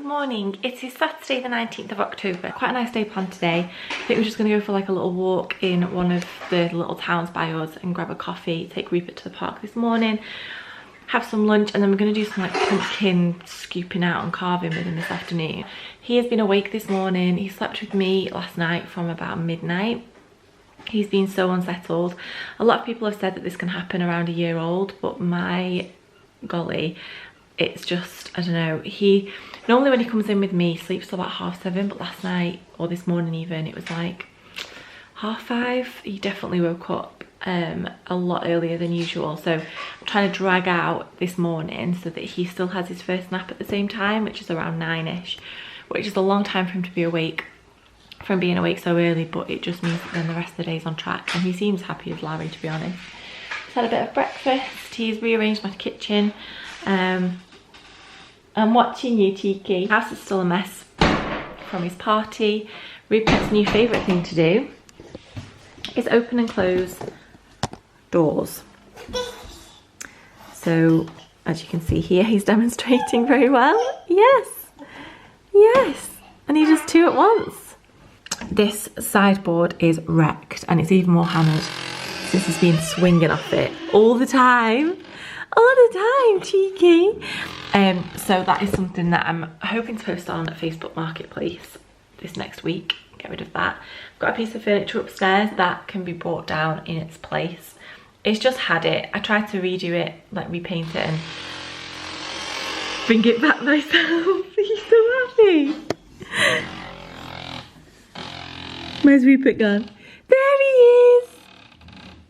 morning. It is Saturday the 19th of October. Quite a nice day planned today. I think we're just going to go for like a little walk in one of the little towns by us and grab a coffee, take Rupert to the park this morning, have some lunch, and then we're going to do some like pumpkin scooping out and carving with him this afternoon. He has been awake this morning. He slept with me last night from about midnight. He's been so unsettled. A lot of people have said that this can happen around a year old, but my golly, it's just, I don't know, he normally when he comes in with me sleeps till about 7:30, but last night or this morning even it was like 5:30. He definitely woke up a lot earlier than usual, so I'm trying to drag out this morning so that he still has his first nap at the same time, which is around 9ish, which is a long time for him to be awake from being awake so early, but it just means that then the rest of the day's on track, and he seems happy as Larry, to be honest. He's had a bit of breakfast, he's rearranged my kitchen. I'm watching you, Cheeky. The house is still a mess from his party. Rupert's new favourite thing to do is open and close doors. So, as you can see here, he's demonstrating very well. Yes, yes, and he does two at once. This sideboard is wrecked, and it's even more hammered since he's been swinging off it all the time. All the time, Cheeky. So that is something that I'm hoping to post on Facebook Marketplace this next week. Get rid of that. I've got a piece of furniture upstairs that can be brought down in its place. It's just had it. I tried to redo it, like repaint it and bring it back myself. He's so happy. Where's Rupert gone? There he is.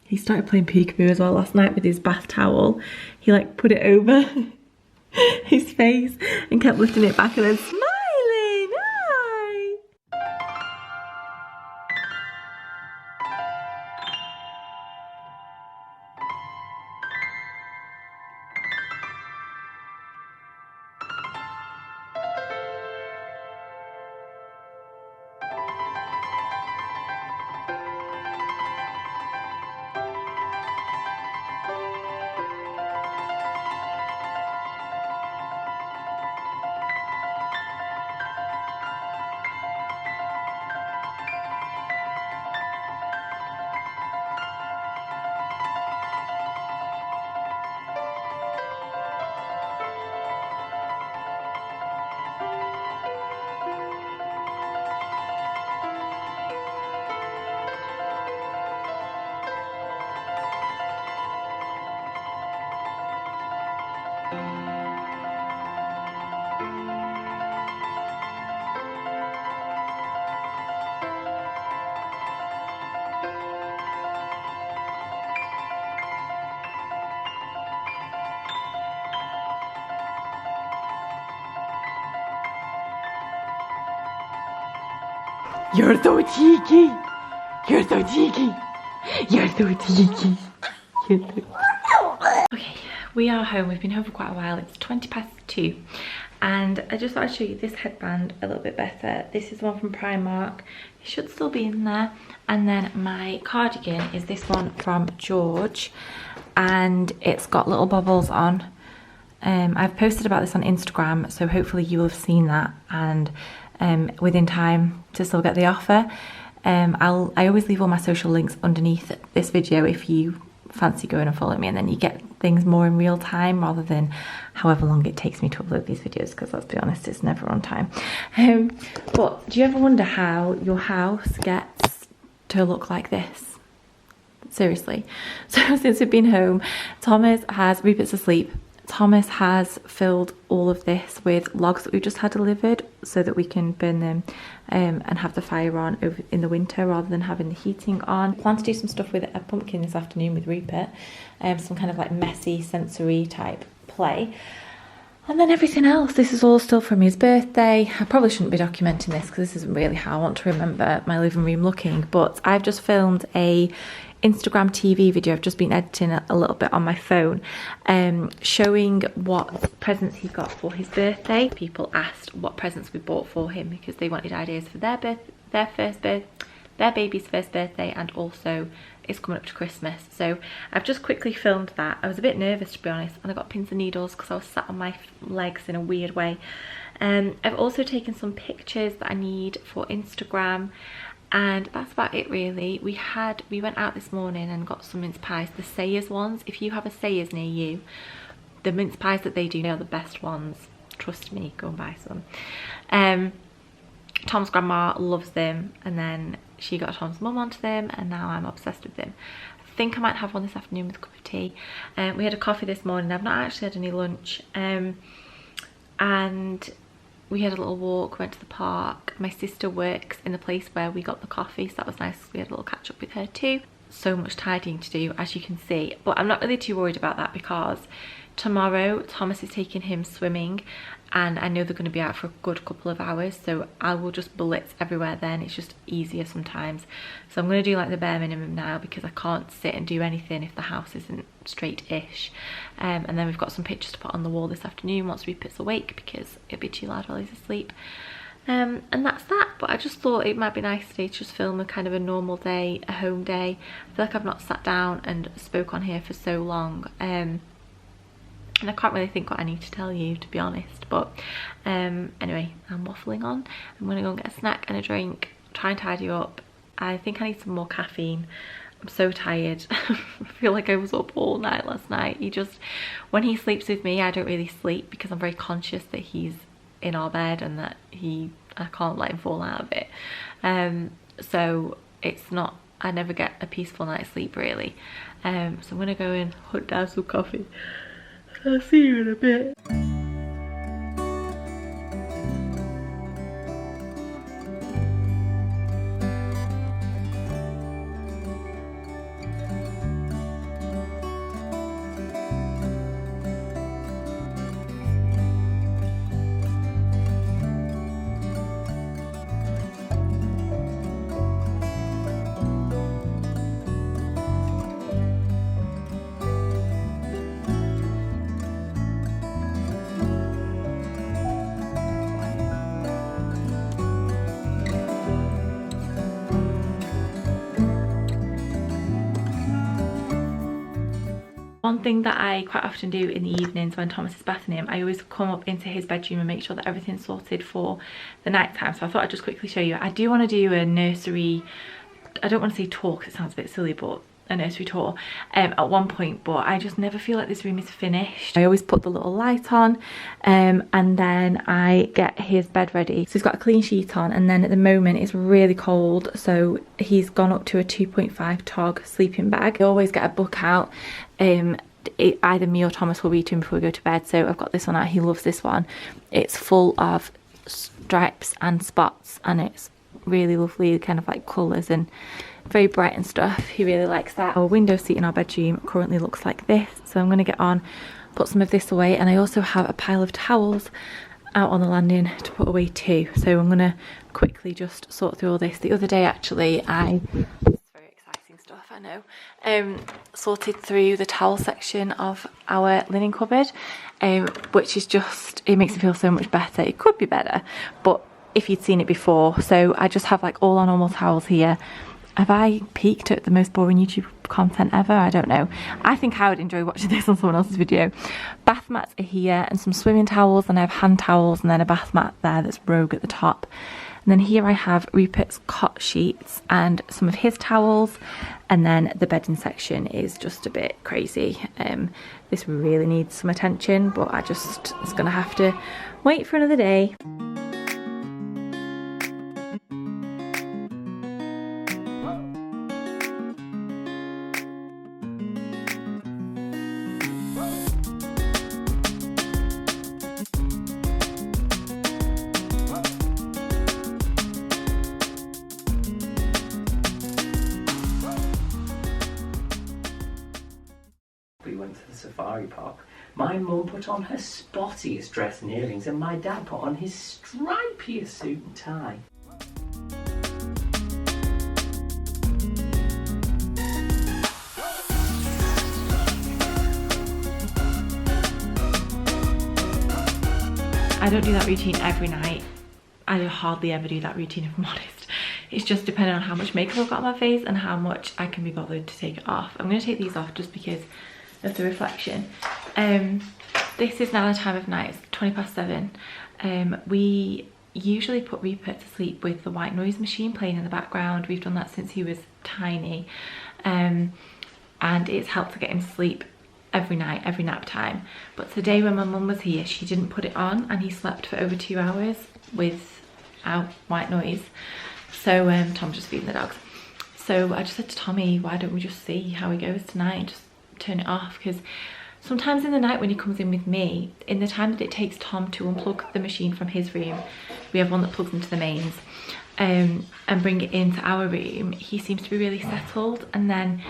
He started playing peekaboo as well last night with his bath towel. He like put it over his face and kept lifting it back and then smiling. Hi! You're so cheeky. You're so cheeky. You're so cheeky. Okay, we are home. We've been home for quite a while. It's 2:20, and I just thought I'd show you this headband a little bit better. This is one from Primark. It should still be in there. And then my cardigan is this one from George, and it's got little bobbles on. I've posted about this on Instagram, so hopefully you will have seen that and within time to still get the offer. I always leave all my social links underneath this video if you fancy going and following me, and then you get things more in real time rather than however long it takes me to upload these videos, because let's be honest, it's never on time. But do you ever wonder how your house gets to look like this? Seriously. So since we've been home, Rupert's asleep. Thomas has filled all of this with logs that we've just had delivered so that we can burn them and have the fire on over in the winter rather than having the heating on. I plan to do some stuff with a pumpkin this afternoon with Rupert, some kind of like messy sensory type play. And then everything else, this is all still from his birthday. I probably shouldn't be documenting this because this isn't really how I want to remember my living room looking, but I've just filmed a Instagram TV video. I've just been editing a little bit on my phone, showing what presents he got for his birthday. People asked what presents we bought for him because they wanted ideas for their baby's first birthday, and also it's coming up to Christmas. So I've just quickly filmed that. I was a bit nervous, to be honest, and I got pins and needles because I was sat on my legs in a weird way. I've also taken some pictures that I need for Instagram, and that's about it really. We went out this morning and got some mince pies, the Sayers ones. If you have a Sayers near you, the mince pies that they do are the best ones. Trust me, go and buy some. Tom's grandma loves them, and then she got Tom's mum onto them, and now I'm obsessed with them. I think I might have one this afternoon with a cup of tea. We had a coffee this morning. I've not actually had any lunch, and we had a little walk, went to the park. My sister works in the place where we got the coffee, so that was nice. We had a little catch up with her too. So much tidying to do, as you can see, but I'm not really too worried about that because tomorrow Thomas is taking him swimming, and I know they're going to be out for a good couple of hours, so I will just blitz everywhere then. It's just easier sometimes. So I'm going to do like the bare minimum now because I can't sit and do anything if the house isn't straight-ish. And then we've got some pictures to put on the wall this afternoon once Rupert's awake because it'd be too loud while he's asleep. And that's that. But I just thought it might be nice today to just film a kind of a normal day, a home day. I feel like I've not sat down and spoke on here for so long. And I can't really think what I need to tell you, to be honest. But anyway, I'm waffling on. I'm gonna go and get a snack and a drink, try and tidy up. I think I need some more caffeine. I'm so tired. I feel like I was up all night last night. When he sleeps with me, I don't really sleep because I'm very conscious that he's in our bed and that I can't let him fall out of it. So it's not, I never get a peaceful night's sleep really. So I'm gonna go and hunt down some coffee. I'll see you in a bit. One thing that I quite often do in the evenings when Thomas is bathing him, I always come up into his bedroom and make sure that everything's sorted for the night time. So I thought I'd just quickly show you. I do want to do a nursery, I don't want to say tour because it sounds a bit silly, but a nursery tour at one point, but I just never feel like this room is finished. I always put the little light on and then I get his bed ready. So he's got a clean sheet on, and then at the moment it's really cold, so he's gone up to a 2.5 tog sleeping bag. I always get a book out. Either me or Thomas will read to him before we go to bed, so I've got this one out. He loves this one. It's full of stripes and spots, and it's really lovely, kind of like colours and very bright and stuff. He really likes that. Our window seat in our bedroom currently looks like this, so I'm going to get on, put some of this away, and I also have a pile of towels out on the landing to put away too, so I'm going to quickly just sort through all this. The other day actually stuff, I know, sorted through the towel section of our linen cupboard, which is just, it makes me feel so much better. It could be better, but if you'd seen it before. So I just have like all our normal towels here. Have I peaked at the most boring YouTube content ever? I don't know. I think I would enjoy watching this on someone else's video. Bath mats are here, and some swimming towels, and I have hand towels, and then a bath mat there that's rogue at the top. And then here I have Rupert's cot sheets and some of his towels, and then the bedding section is just a bit crazy. This really needs some attention, but it's gonna have to wait for another day. We went to the safari park. My mum put on her spottiest dress and earrings, and my dad put on his stripiest suit and tie. I don't do that routine every night. I hardly ever do that routine, if I'm honest. It's just depending on how much makeup I've got on my face and how much I can be bothered to take it off. I'm going to take these off just because of the reflection. This is now the time of night. It's 7:20, We usually put Rupert to sleep with the white noise machine playing in the background. We've done that since he was tiny, and it's helped to get him to sleep every night, every nap time. But today when my mum was here, she didn't put it on and he slept for over 2 hours without white noise. So Tom's just feeding the dogs. So I just said to Tommy, why don't we just see how he goes tonight and just turn it off? Because sometimes in the night when he comes in with me, in the time that it takes Tom to unplug the machine from his room, we have one that plugs into the mains, and bring it into our room, he seems to be really settled. And then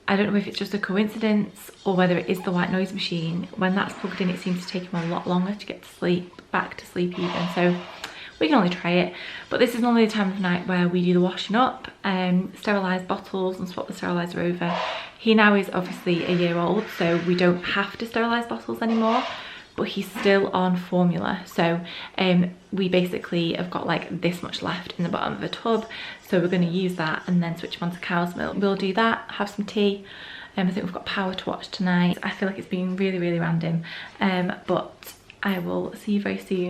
I don't know if it's just a coincidence or whether it is the white noise machine, when that's plugged in it seems to take him a lot longer to get to sleep, back to sleep even. So we can only try it. But this is normally the time of night where we do the washing up, sterilise bottles and swap the steriliser over. He now is obviously a year old, so we don't have to sterilise bottles anymore, but he's still on formula. So we basically have got like this much left in the bottom of a tub, so we're going to use that and then switch him on to cow's milk. We'll do that, have some tea. I think we've got Power to watch tonight. I feel like it's been really, really random, but I will see you very soon.